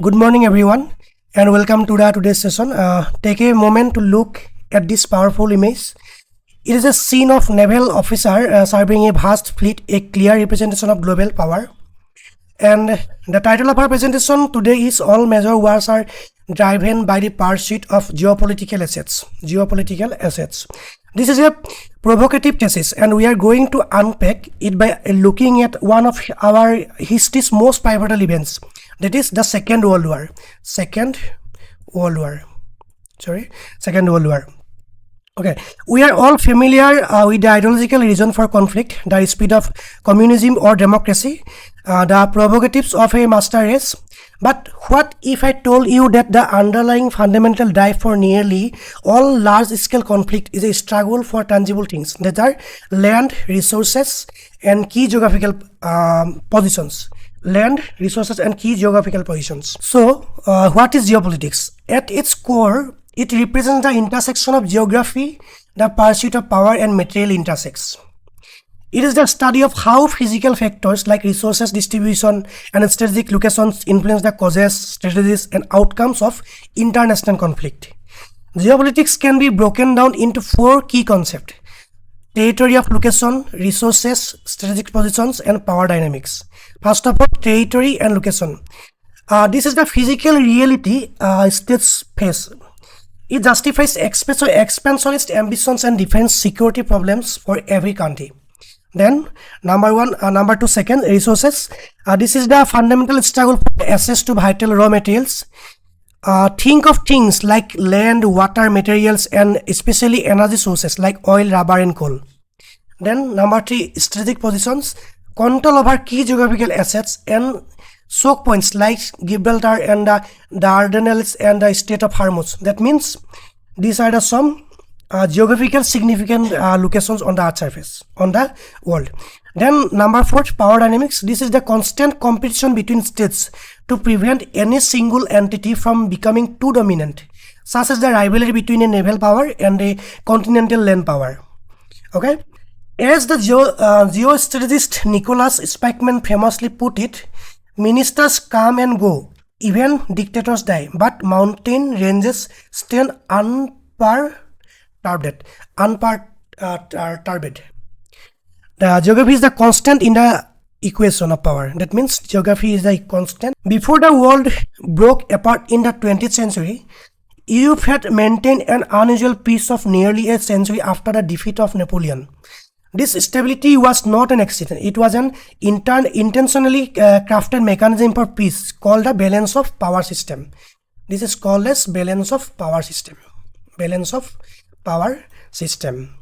Good morning, everyone, and welcome to today's session. Take a moment to look at this powerful image. It is a scene of naval officer serving a vast fleet, a clear representation of global power. And the title of our presentation today is "All Major Wars Are Driven by the Pursuit of Geopolitical Assets." Geopolitical assets. This is a provocative thesis, and we are going to unpack it by looking at one of our history's most pivotal events. That is the Second World War. Second World War. Okay, we are all familiar with the ideological reason for conflict, the speed of communism or democracy, the prerogatives of a master race. But what if I told you that the underlying fundamental drive for nearly all large-scale conflict is a struggle for tangible things, that are land, resources, and key geographical positions. Land, resources, and key geographical positions. So, what is geopolitics? At its core, it represents the intersection of geography, the pursuit of power, and material intersects. It is the study of how physical factors like resources distribution and strategic locations influence the causes, strategies, and outcomes of international conflict. Geopolitics can be broken down into four key concepts: territory of location, resources, strategic positions, and power dynamics. First of all, territory and location. This is the physical reality states face. It justifies expansionist ambitions and defense security problems for every country. Then, number two, second, resources. This is the fundamental struggle for access to vital raw materials. Think of things like land, water, materials, and especially energy sources like oil, rubber, and coal. Then, number three, strategic positions. Control over key geographical assets and choke points like Gibraltar and the Dardanelles and the Strait of Hormuz. That means these are some geographical significant locations on the Earth's surface, on the world. Then number four, power dynamics. This is the constant competition between states to prevent any single entity from becoming too dominant, such as the rivalry between a naval power and a continental land power. Okay. As the geostrategist Nicholas Spykman famously put it, ministers come and go, even dictators die, but mountain ranges stand unperturbed. The geography is the constant in the equation of power. That means geography is the constant. Before the world broke apart in the 20th century, Europe had maintained an unusual peace of nearly a century after the defeat of Napoleon. This stability was not an accident. It was an intentionally crafted mechanism for peace called the balance of power system. This is called as balance of power system. Balance of power system.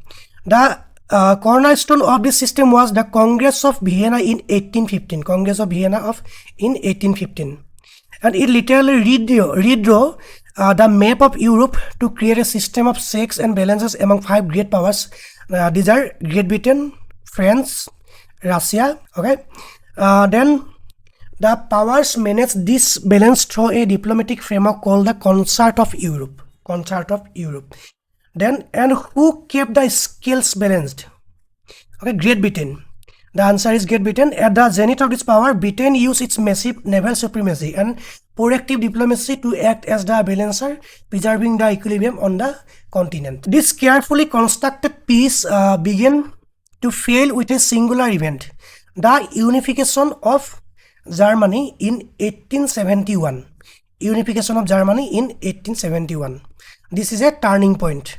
The cornerstone of this system was the Congress of Vienna in 1815. Congress of Vienna in 1815. And it literally redraw the map of Europe to create a system of checks and balances among five great powers. These are Great Britain, France, Russia. Okay. Then the powers manage this balance through a diplomatic framework called the Concert of Europe. Concert of Europe. Then, and who kept the scales balanced? Okay, Great Britain. The answer is Great Britain. At the zenith of this power, Britain used its massive naval supremacy and proactive diplomacy to act as the balancer, preserving the equilibrium on the continent. This carefully constructed peace began to fail with a singular event: the unification of Germany in 1871. Unification of Germany in 1871. This is a turning point.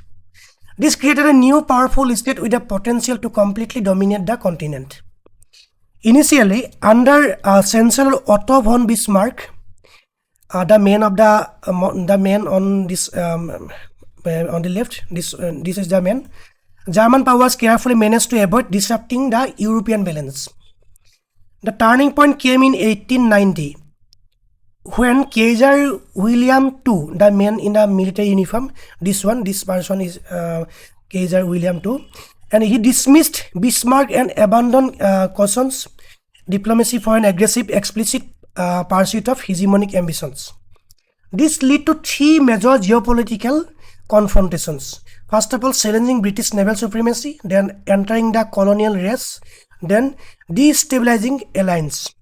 This created a new powerful state with the potential to completely dominate the continent. Initially, under Chancellor Otto von Bismarck, the man on this on the left, this is the man. German powers carefully managed to avoid disrupting the European balance. The turning point came in 1890 when Kaiser William II, the man in the military uniform, this person is Kaiser William II, and he dismissed Bismarck and abandoned cautions diplomacy for an aggressive, explicit pursuit of hegemonic ambitions. This led to three major geopolitical confrontations. First of all, challenging British naval supremacy, then entering the colonial race, then destabilizing alliance.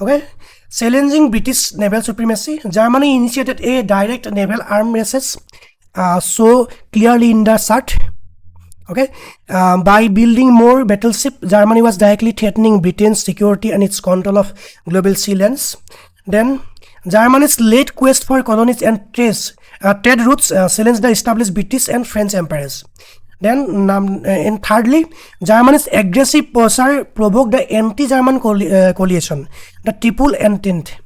Okay, challenging British naval supremacy. Germany initiated a direct naval arm races, so clearly in the chart. Okay, by building more battleship, Germany was directly threatening Britain's security and its control of global sea lanes. Then, Germany's late quest for colonies and trade routes challenged the established British and French empires. Then, and thirdly, Germany's aggressive posture provoked the anti-German coalition, the Triple Entente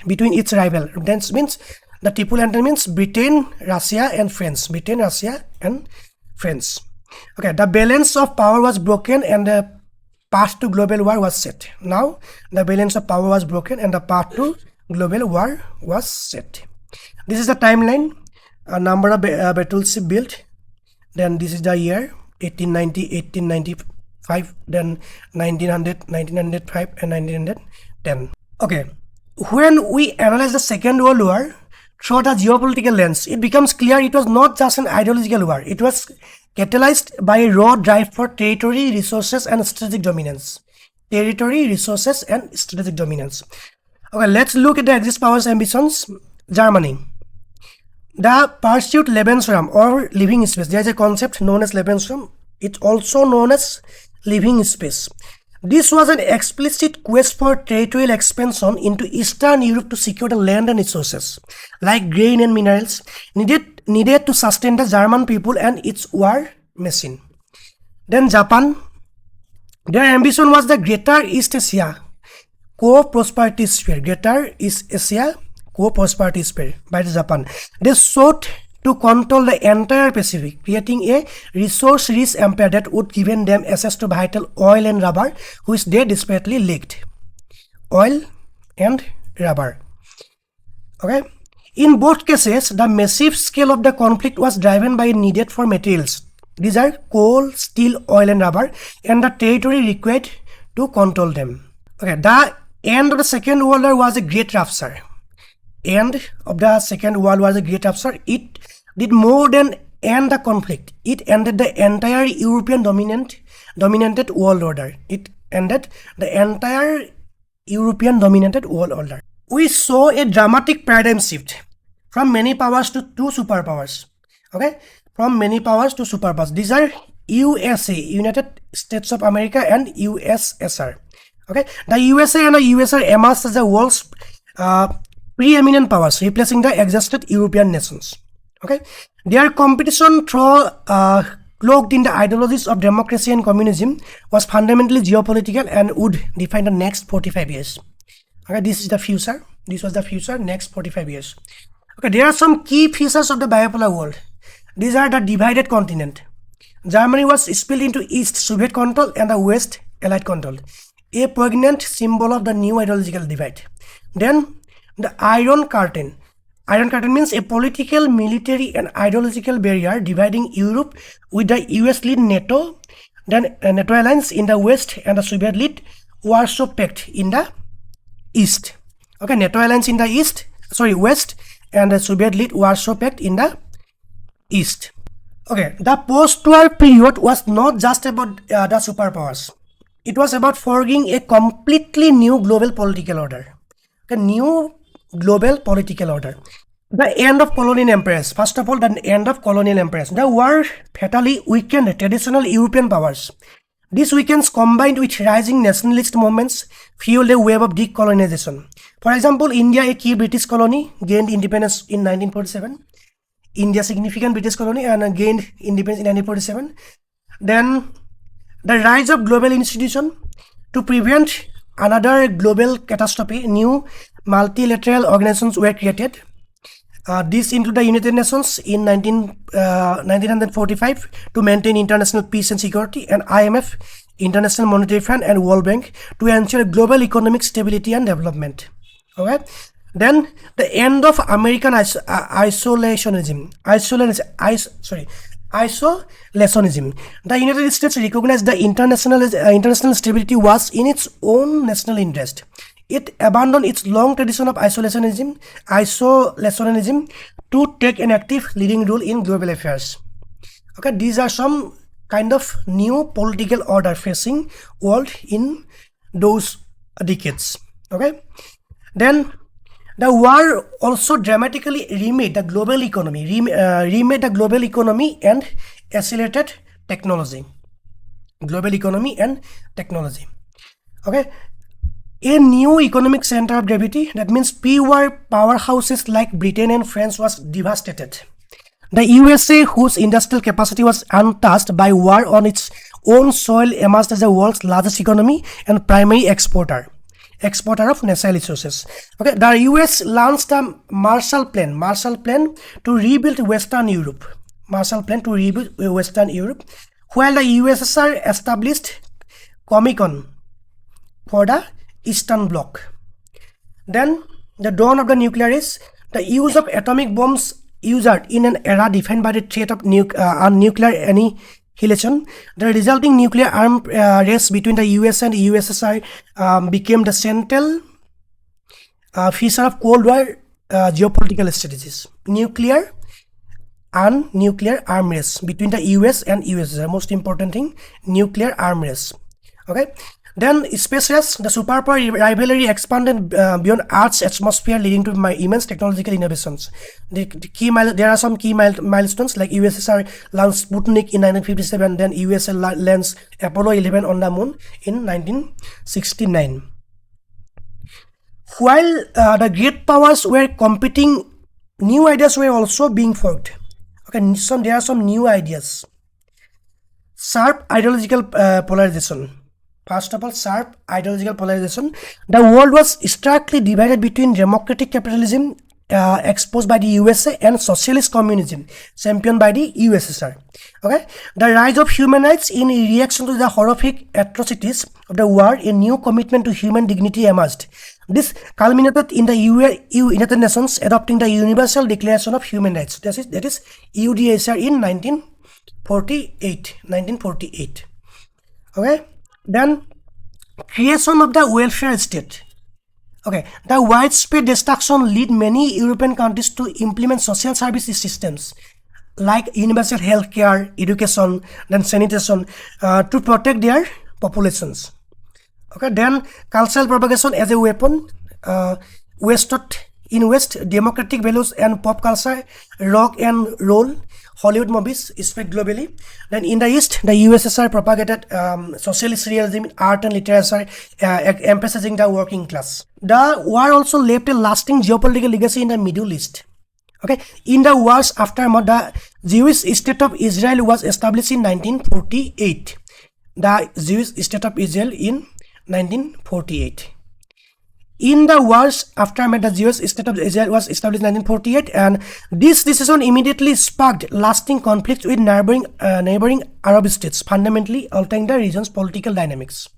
between its rival. That means the Triple Entente means Britain, Russia, and France. Britain, Russia, and France. Okay, the balance of power was broken and the path to global war was set. Now, the balance of power was broken and the path to global war was set. This is the timeline, a number of battleships built. Then this is the year 1890, 1895, then 1900, 1905, and 1910. Okay, when we analyze the Second World War through the geopolitical lens, it becomes clear it was not just an ideological war. It was catalyzed by a raw drive for territory, resources, and strategic dominance. Territory, resources, and strategic dominance. Okay, let's look at the Axis powers' ambitions. Germany. The pursuit Lebensraum or living space. There is a concept known as Lebensraum. It's also known as living space. This was an explicit quest for territorial expansion into Eastern Europe to secure the land and resources, like grain and minerals, needed to sustain the German people and its war machine. Then Japan. Their ambition was the Greater East Asia Co-Prosperity Sphere. Greater East Asia Co-Prosperity Sphere by Japan. They sought to control the entire Pacific, creating a resource-rich empire that would give them access to vital oil and rubber, which they desperately lacked. Oil and rubber. Okay. In both cases, the massive scale of the conflict was driven by a need for materials. These are coal, steel, oil, and rubber, and the territory required to control them. Okay. The end of the Second World War was a great rupture. End of the Second World War was a great rupture. It did more than end the conflict. It ended the entire European dominated world order. It ended the entire European dominated world order. We saw a dramatic paradigm shift from many powers to two superpowers. Okay, from many powers to superpowers. These are USA, United States of America, and USSR. Okay, the USA and the USSR emerged as the world's preeminent powers, replacing the exhausted European nations. Okay, their competition through cloaked in the ideologies of democracy and communism was fundamentally geopolitical and would define the next 45 years. Okay, this is the future. This was the future, next 45 years. Okay, there are some key features of the bipolar world. These are the divided continent. Germany was split into East Soviet control and the West Allied control, a poignant symbol of the new ideological divide. Then the Iron Curtain. Iron Curtain means a political, military, and ideological barrier dividing Europe, with the US-led NATO, then NATO alliance in the West, and the Soviet-led Warsaw Pact in the East. Okay, NATO alliance in the West, and the Soviet-led Warsaw Pact in the East. Okay, the post-war period was not just about the superpowers. It was about forging a completely new global political order. A new global political order. The end of colonial empires. First of all, the end of colonial empires. The war fatally weakened traditional European powers. These weakness combined with rising nationalist movements fueled a wave of decolonization. For example, India, a key British colony, gained independence in 1947. India, significant British colony, and gained independence in 1947. Then the rise of global institution. To prevent another global catastrophe, new multilateral organizations were created. This include the United Nations in 1945 to maintain international peace and security, and IMF, International Monetary Fund, and World Bank to ensure global economic stability and development. Okay. Then the end of American isolationism. Isolationism. The United States recognized the international stability was in its own national interest. It abandoned its long tradition of isolationism to take an active leading role in global affairs. Okay, these are some kind of new political order facing world in those decades. Okay, Then the war also dramatically remade the global economy, and accelerated technology. Global economy and technology. Okay. A new economic center of gravity, that means pre-war powerhouses like Britain and France was devastated. The USA, whose industrial capacity was untouched by war on its own soil, emerged as the world's largest economy and primary exporter of natural resources. Okay, the US launched the Marshall Plan to rebuild Western Europe. While the USSR established Comecon for the Eastern Bloc. Then the dawn of the nuclear age, the use of atomic bombs used in an era defined by the threat of nuclear annihilation. The resulting nuclear arms race between the US and the USSR became the central feature of Cold War geopolitical strategies. Nuclear arm race between the US and USSR. Most important thing, nuclear arm race. Okay. Then space race, the superpower rivalry expanded beyond Earth's atmosphere, leading to immense technological innovations. There are some key milestones, like USSR launched Sputnik in 1957, then USA launched Apollo 11 on the moon in 1969. While the great powers were competing, new ideas were also being forged. Okay, there are some new ideas. Sharp ideological polarization. First of all, sharp ideological polarization. The world was starkly divided between democratic capitalism exposed by the USA and socialist communism championed by the USSR. Okay, the rise of human rights in reaction to the horrific atrocities of the war, a new commitment to human dignity emerged. This culminated in the United Nations adopting the Universal Declaration of Human Rights. That is UDHR in 1948. Okay. Then creation of the welfare state. Okay, the widespread destruction led many European countries to implement social service systems like universal health care, education, then sanitation to protect their populations. Okay, then cultural propagation as a weapon. In West, democratic values and pop culture, rock and roll, Hollywood movies spread globally. Then in the East, the USSR propagated socialist realism in art and literature, emphasizing the working class. The war also left a lasting geopolitical legacy in the Middle East. Okay, in the war's aftermath, the Jewish state of Israel was established in 1948. The Jewish state of Israel in 1948. In the war's aftermath, the Jewish state of Israel was established in 1948, and this decision immediately sparked lasting conflicts with neighboring Arab states, fundamentally altering the region's political dynamics.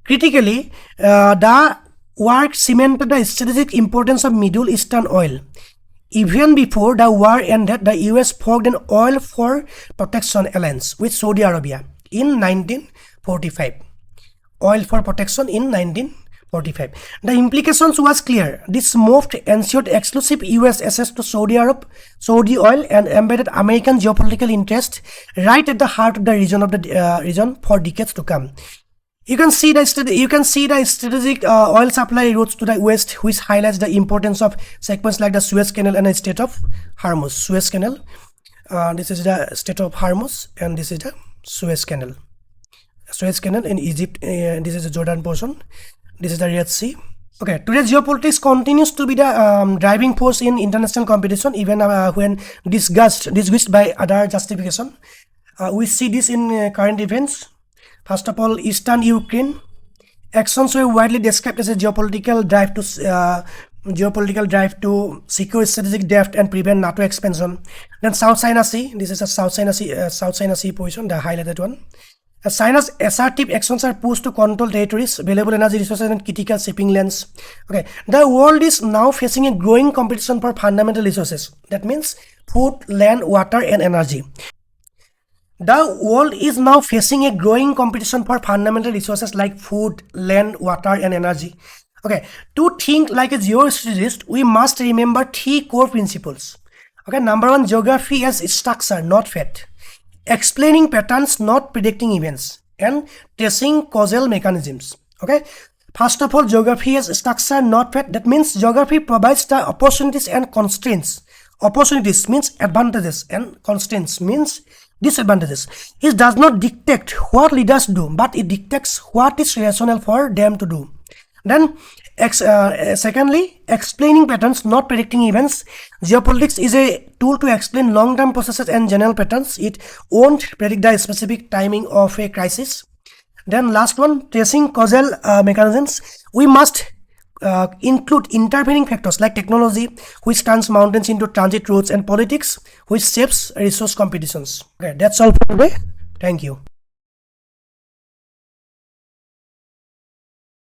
Critically, the war cemented the strategic importance of Middle Eastern oil. Even before the war ended, the US forged an oil for protection alliance with Saudi Arabia in 1945. Oil for protection in 1945. The implications was clear. This move ensured exclusive US access to Saudi oil, and embedded American geopolitical interest right at the heart of the region for decades to come. You can see the strategic oil supply routes to the west, which highlights the importance of segments like the Suez Canal and the Strait of Hormuz. Suez Canal. This is the Strait of Hormuz, and this is the Suez Canal. Suez Canal in Egypt. This is the Jordan portion. This is the Red Sea. Okay, today's geopolitics continues to be the driving force in international competition, even when disguised by other justification. We see this in current events. First of all, Eastern Ukraine. Actions were widely described as a geopolitical drive to secure strategic depth and prevent NATO expansion. Then South China Sea. This is a South China Sea position, the highlighted one. China's assertive actions are pushed to control territories, valuable energy resources, and critical shipping lanes. Okay, the world is now facing a growing competition for fundamental resources. That means food, land, water, and energy. The world is now facing a growing competition for fundamental resources like food, land, water, and energy. Okay, to think like a geostrategist, we must remember three core principles. Okay, number one, geography as structure, not fate. Explaining patterns, not predicting events, and tracing causal mechanisms. Okay, First of all, geography is structure, not fate. That means geography provides the opportunities and constraints. Opportunities means advantages and constraints means disadvantages. It does not dictate what leaders do, but it dictates what is rational for them to do. Then, secondly, explaining patterns, not predicting events. Geopolitics is a tool to explain long-term processes and general patterns. It won't predict the specific timing of a crisis. Then last one, tracing causal mechanisms. We must include intervening factors like technology, which turns mountains into transit routes, and politics, which shapes resource competitions. Okay, that's all for today. Thank you.